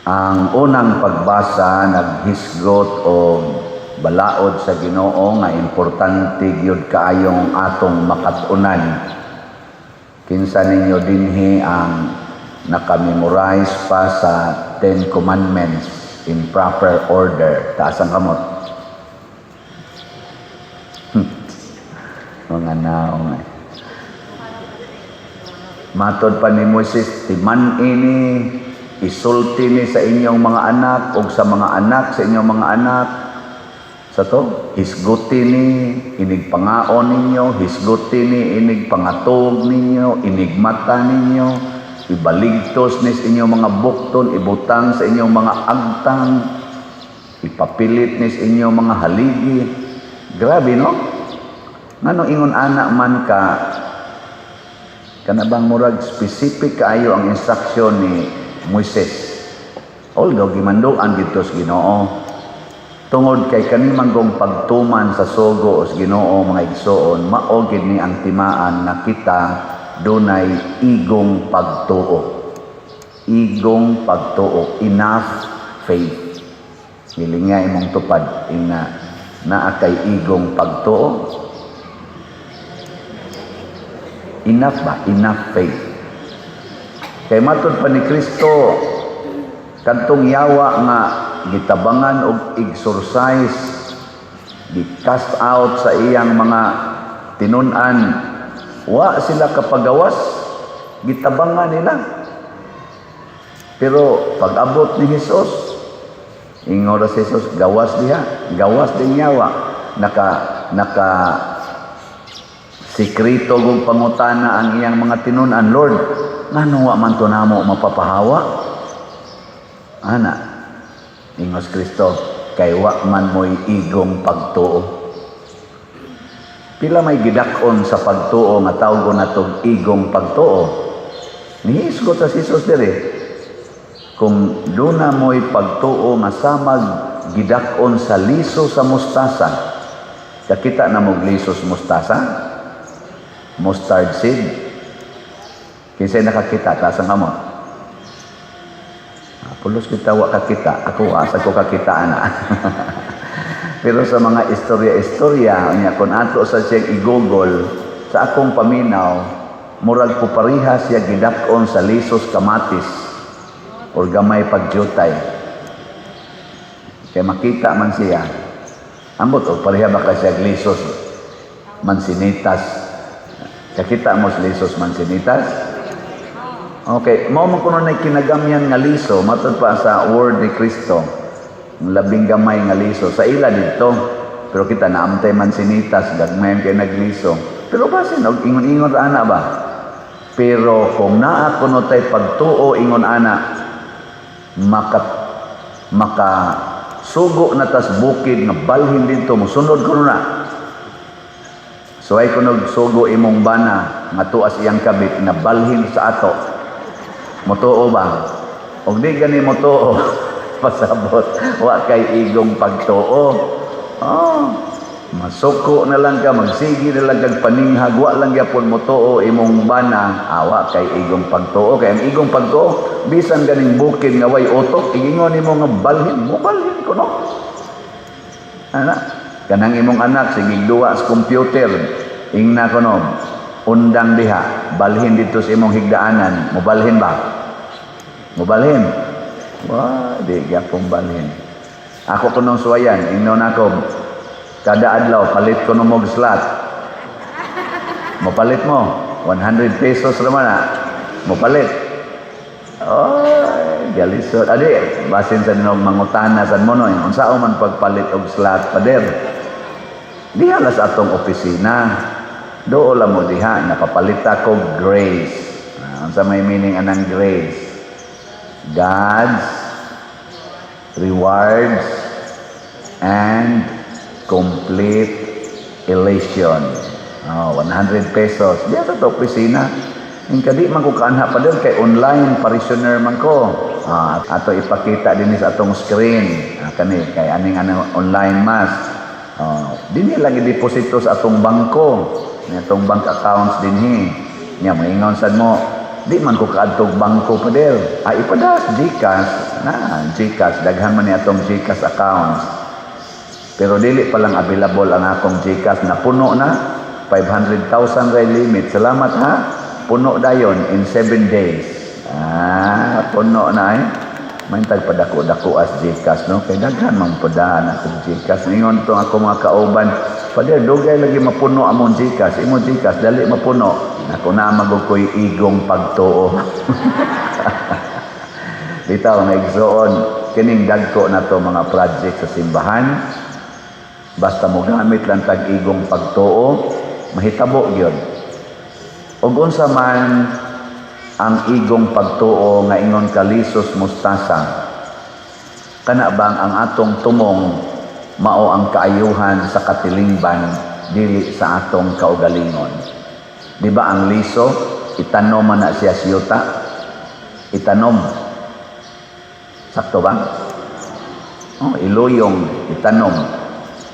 Ang unang pagbasa naghisgot o balaod sa Ginoo nga importante gyud kaayong atong makatunan. Kinsa ninyo dinhi ang nakamemorize pa sa Ten Commandments in proper order? Taas ang kamot. Mga naong matod pa ni Moises, timan ini, isulti ni sa inyong mga anak o sa mga anak sa inyong mga anak. Sa to, hisguti ni, inigpangaon ninyo, hisguti ni, inigpangatog ninyo, inigmata ninyo, ibaligtos ni sa inyong mga bukton, ibutang sa inyong mga agtang, ipapilit ni sa inyong mga haligi. Grabe, no? Ngano ingon anak man ka, kanabang murag specific kaayo ang instruction ni Moises. Although gimanduan dito sa Ginoo, tungod kay kanimanggong pagtuman sa sugo sa Ginoo mga igsoon, mao gid ni ang timaan na kita dunay igong pagtuo. Igong pagtuo, enough faith. Hilinga imong tupad ina naa kay igong pagtuo. Enough ba? Enough faith. Kay matod pa ni Kristo, kadtong yawa nga gitabangan og exorcise, gi-cast out sa iyang mga tinun-an, wa sila kapagawas, gitabangan nila. Pero pag abot ni Jesus, ingora si Jesus, gawas diha, gawas din yawa, naka sikrito kung pangutana ang iyang mga tinunan, Lord, ngano wa man to namo mapapahawa? Ana, ingos Kristo, kay wa man mo'y igong pagtuo. Pila may gidakon sa pagtuo nga tawag ko na itong igong pagtuo. Nihisgot sa Jesus dire, kung doon na mo'y pagtuo nga samag gidakon sa liso sa mustasa, kakita na mong liso sa mustasa? Mustard seed. Kinsay nakakita, taas ang kamot. Pulos kita wa kakita, ako asa ko kakitaan na. Pero sa mga istorya-istorya, kung ato sa siyang i-google, sa akong paminaw, murag po parihas siya gidakon sa lisos kamatis or gamay pagjutay. Kaya makita man siya, ambot o pariha ba ka siya lisos mansinitas. Kakita mo sa lisos mansinitas? Okay, mao man kuno na kinagamyan nga liso, matod pa sa word ni Kristo, labing gamay nga liso sa ila dito. Pero kita naamtay mansinitas, gagmayan kay nagliso. Pero basin og ingon-ingon ra ana ba? Pero kung naa kuno tay pagtuo ingon ana, maka sugo na tas bukid nga balhin dito, mosunod kuno na. So ay kunog sugo imong bana nga tuas iyang kabit na balhin sa ato. Motuo ba? Og di gani motuo, pasabot wa kay igong pagtuo. Oh, masuko na lang ka, magsigi na lang kag paninghag, wa lang gyapon motuo imong bana, awa kay igong pagtuo. Kay ang igong pagtuo, bisan ganing bukid nga way utok, igingon nimo nga balhin, mo balhin ko no. Ana, kanang imong anak sige duwa sa computer, ingna kono undang diha, balhin dito sa imong higdaanan, mobalhin ba? Mobalhin? Wa, di gyapon balhin. Ako kunong suwayan, ingnon ako kada adlaw palit ko mog slot. Mopalit mo 100 pesos raman na. Mopalit. Oh, galisod. Adi, basin sa ninog mangutana san mo no, unsao man pagpalit og slot pader. Diha la sa atong opisina. Doo la mo diha napapalita ko grace. Unsa may meaning anang grace? God's rewards and complete elation. 100 pesos. Diya sa opisina. Yung kadi man ko kaanha pa din kay online parishioner man ko. Ato ipakita din sa atong screen. Kani kay aning online mass. Dini lagi deposito sa atong bangko. Atong bank accounts dinhi. Nya moingon sad mo di man ko kaadtog bangko pader. Ay ipadas GCash na, GCash daghan man ni atong GCash accounts. Pero dili pa lang available ang akong GCash na puno na 500,000 ray limit. Salamat ha. Puno dayon in 7 days. Puno na eh. May tagpadako-dako as GCash, no? Kaya daghan mang padahan akong GCash. Ningon to ako mga kauban, pader, dugay lagi mapuno among GCash. Imo GCash, dali mapuno. Ako na magukoy igong pagtuo. Bitaw nga igsoon, kining dagko na to mga project sa simbahan. Basta mo gamit lang tag igong pagtuo, mahitabo gyud. Ug unsa man ang igong pagtuo nga ingon kalisos mustasa, kana bang ang atong tumong mao ang kaayuhan sa katilingban dili sa atong kaugalingon. Di ba ang liso itanom man na siya siyuta, itanom, sakto ba? Iluyong itanom.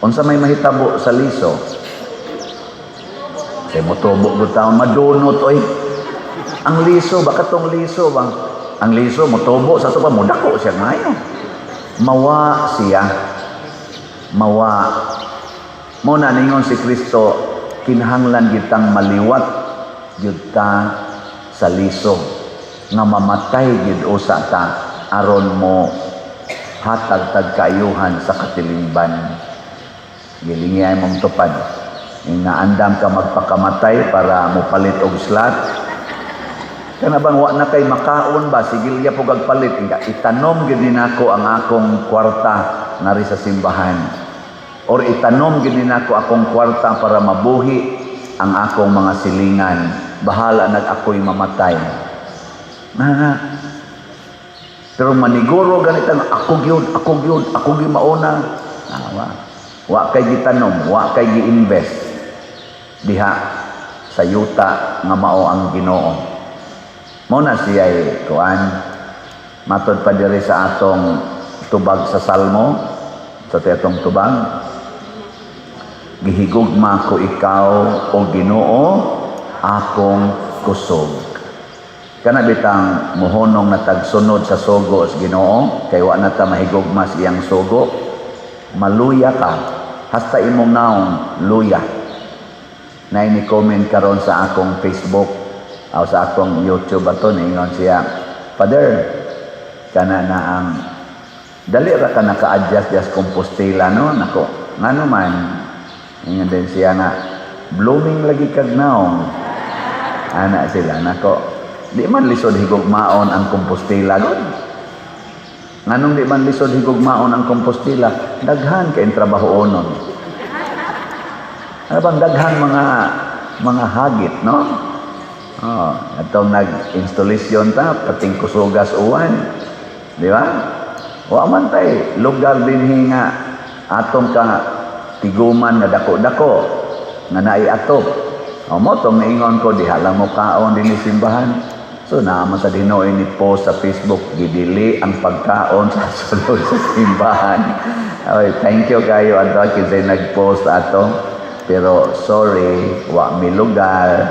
Unsa may mahitabo sa liso? Kay motubo gud taon madunot oy. Ang liso, baka tong liso bang? Ang liso, motobo, sa ito pa, mudako siya ngayon. Mawa siya. Mawa. Muna ningon si Kristo, kinahanglan gitang maliwat, yuta sa liso. Nga mamatay gid usa ta, aron mo hatag-tag kaayuhan sa katilingban. Gilingay mong tupad. Nga andam ka magpakamatay para mo palit og slot. Kana bang wa na kay makaon ba sigilya po gagpalit itanom gid nako ang akong kwarta nari sa simbahan or itanom gid nako akong kwarta para mabuhi ang akong mga silingan, bahala nag ako'y mamatay pero maniguro ganitang ako gyud mauna wa kay gitanom, wa kay gi-invest diha sa yuta nga mao ang Ginoo. Muna siya kuan matod pa diri sa atong tubag sa Salmo, sa tetong tubag, gihigugma ko ikaw o Ginoo akong kusog. Kana bitang mohonong na tagsunod sa sugo sa Ginoo kay wa na ta mahigugma siyang sugo, maluya ka hasta imong naong luya. Na ini comment karon sa akong Facebook o sa akong YouTube ato ningon siya, Father, kana na ang dali ra ka naka-adjust jas Compostela no nako ngano man ingon din siya na blooming lagi kag naong ana sila nako di man lisod higugmaon ang Compostela gud. Nganong di man lisod higugmaon ang Compostela? Daghan kay trabahoon. Ano bang daghan mga hagit no? Atong nag-installation ta, pating kusugas uwan. Di ba? Wa man tay, lugar din nga atong ka tiguman na dako-dako, nga naay atop. Mo tong naingon ko, diha lang mo kaon din simbahan. So, naman sa dinoy ni post sa Facebook, gidili ang pagkaon sa sulod sa simbahan. Okay, thank you kayo, Adra, kasi nag-post ato. Pero, sorry, wa mi lugar.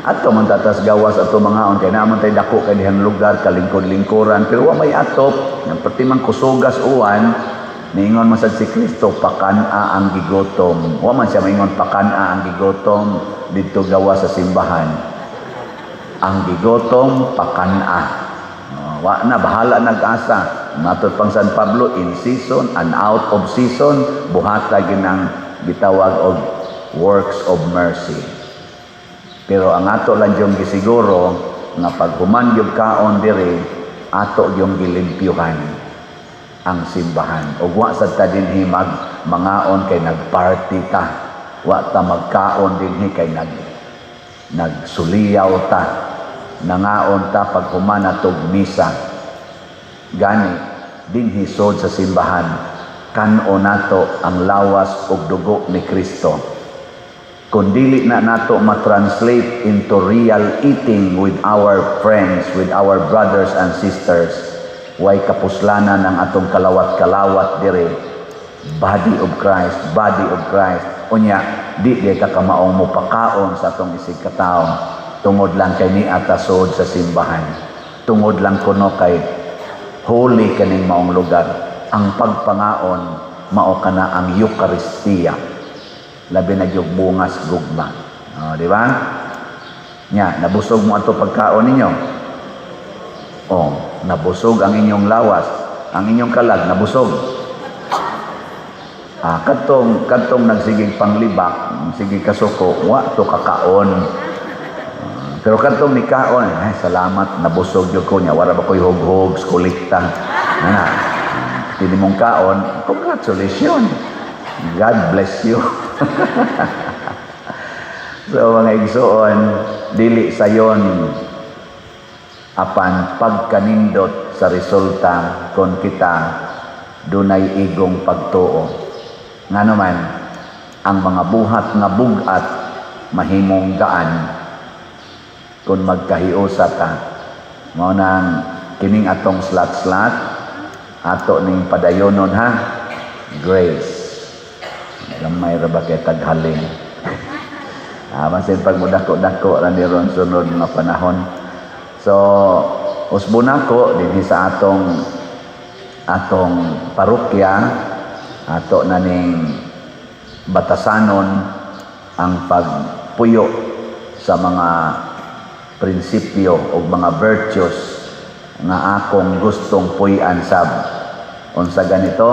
Ato man tatas gawas ato mga on kay naman tay dako kay dihang lugar kalingkod-lingkuran pero wa may atop ng pati man kusugas uwan niingon man sad si Kristo pakan-a ang gigotom. Wa man siya maingon pakan-a ang gigotom didto gawas sa simbahan. Ang gigotom pakan-a. Wa na bahala nag-asa. Matod pang San Pablo in season and out of season buhata ginang gitawag og works of mercy. Pero ang ato lang yung gisiguro nga pag human yung kaon diri ato yung gilimpyuhan ang simbahan. O wa sa ta dinhi mangaon kay nagparty ta. Wa ta magkaon dinhi kay nagsuliyaw ta. Nangaon ta pag human atog misa. Gani dinhi sod sa simbahan kan-o nato ang lawas ug dugo ni Kristo. Kung dili na nato ma-translate into real eating with our friends, with our brothers and sisters, way kapuslanan ng atong kalawat-kalawat dire, body of Christ, body of Christ. Unya, di ka kamaong mo pakaon sa atong isig katao. tungod lang kay ni atasod sa simbahan. Tungod lang kuno kay holy kaning maong lugar. Ang pagpangaon mao kana ang Eucharistia. Labi na yung bungas gugma. Di ba? Nya, nabusog mo ato pagkaon ninyo. Nabusog ang inyong lawas, ang inyong kalag nabusog. Kadtong nagsigig panglibak, sige kasuko, wa to kakaon. Pero kadtong nikaon, salamat, nabusog jud ko nya, wala ba ko'y hug-hug, skulikta. Tini mong kaon, congratulations. God bless you. So mga igsoon, dili sayon apan pagkanindot sa resulta kon kita dunay igong pagtuo. Nga naman, ang mga buhat nga bugat mahimong gaan kung magkahiusa ta. Mao nang kining atong slat-slat ato ning padayonon ha. Grace. Gamay ra ba kay taghalin. Masin pag mudako-dako ra ni ron sunod nga panahon. So, usbon ako dinhi sa atong parokya, ato na ning batasanon ang pagpuyo sa mga prinsipyo o mga virtues nga akong gustong puy-an sab. Unsa ganito?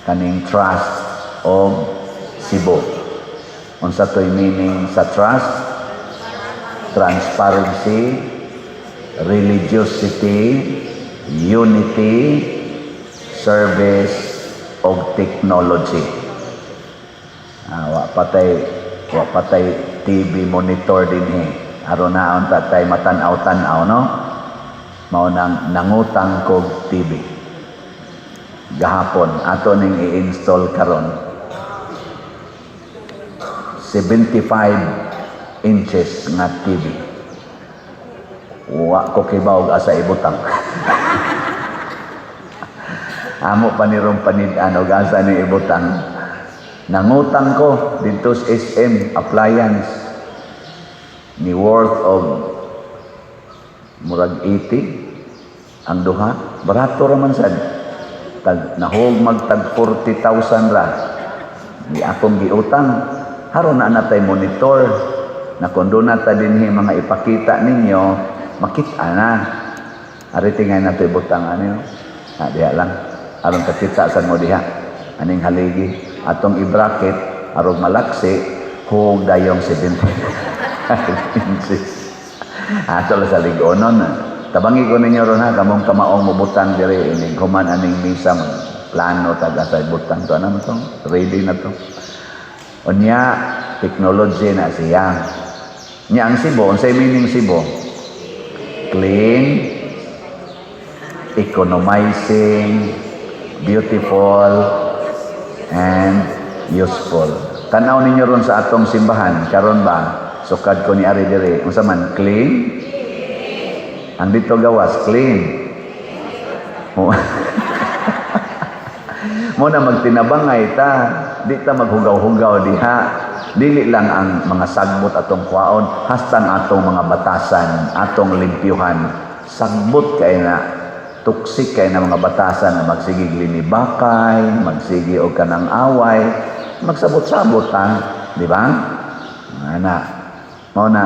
Kaning trust o Cebu. Unsa to'y meaning sa trust? Transparency, religiosity, unity, service, o technology. Wa patay TV monitor din aron naon tatay matan-aw-tan-aw no. Mao nang nangutang kog TV. Gahapon ato ning i-install karon. 75 inches nga TV. Wa ko kibaw asa ibutang. Amo pa ni ron panid-an og asa ni ibutang. Nangutang ko dito sa SM appliance ni worth of murag 80 ang duha. Barato ra man sad. Nahog magtag 40,000 ra. Di akong giutang. Haron na natay monitor na kung doon nata dinhi mga ipakita ninyo, makita na. Ari tingay na ito ibutang ano. Diha lang. Aron kakita sa mo diha. Aning haligi. Atong i-bracket, arong malaksi, hug dayong 70 inches. Ato lang sa ligonon. Tabangi ko ninyo ron ha, kamong kamaong mubutang diri. Inig human aning misa plano taga sa ibutang to. Ano to? Ready na to. Unya, technology na siya. Nya ang Cebu, unsay meaning Cebu? Clean, economizing, beautiful, and useful. Tanaw ninyo ron sa atong simbahan, karon ba? Sukad ko ni ari diri. Unsa man? Clean? Ang dito gawas, clean. Mo na magtinabangay ta, di ta maghugaw-hugaw diha. Dili lang ang mga sagbot atong kwaon, hastan atong mga batasan, atong limpyuhan. Sagbot kay na, tuksik kay na mga batasan na magsigig linibakay, magsigi og kanang away, magsabot-sabot ta, di ba? Ana, mo na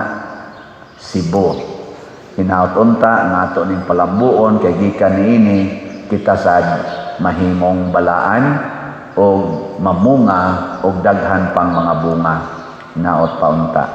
Cebu. Hinaut unta nga ato ning palambuon kay gikan niini kita sad mahimong balaan o mamunga o daghan pang mga bunga naot paunta.